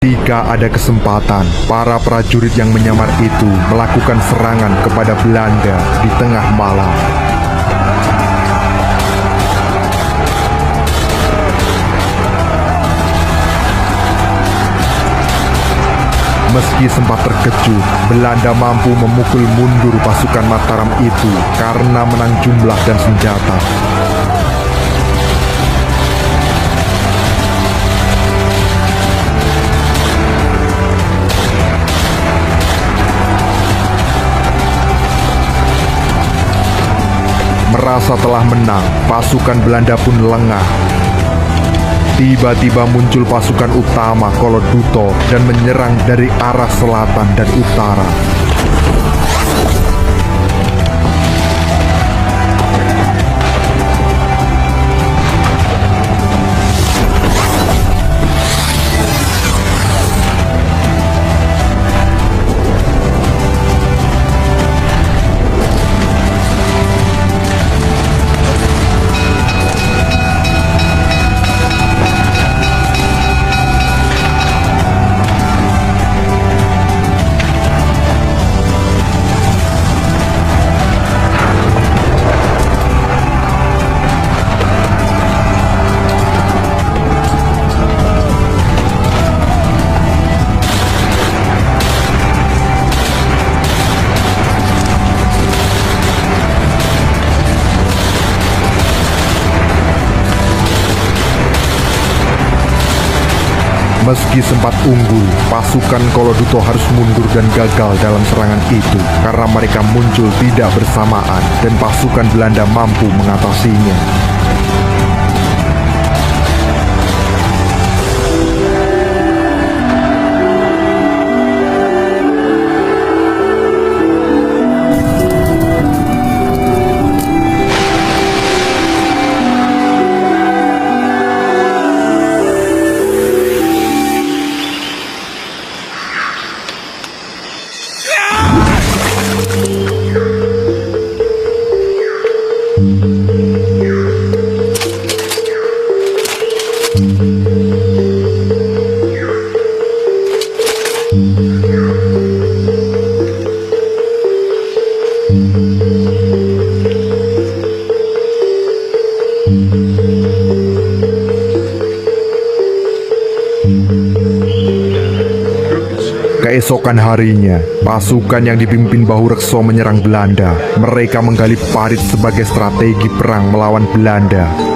Jika ada kesempatan, para prajurit yang menyamar itu melakukan serangan kepada Belanda di tengah malam. Meski sempat terkejut, Belanda mampu memukul mundur pasukan Mataram itu karena menang jumlah dan senjata. Merasa telah menang, pasukan Belanda pun lengah. Tiba-tiba muncul pasukan utama Koloduto dan menyerang dari arah selatan dan utara. Meski sempat unggul, pasukan Koloduto harus mundur dan gagal dalam serangan itu karena mereka muncul tidak bersamaan dan pasukan Belanda mampu mengatasinya. Keesokan harinya, pasukan yang dipimpin Bahurekso menyerang Belanda. Mereka menggali parit sebagai strategi perang melawan Belanda.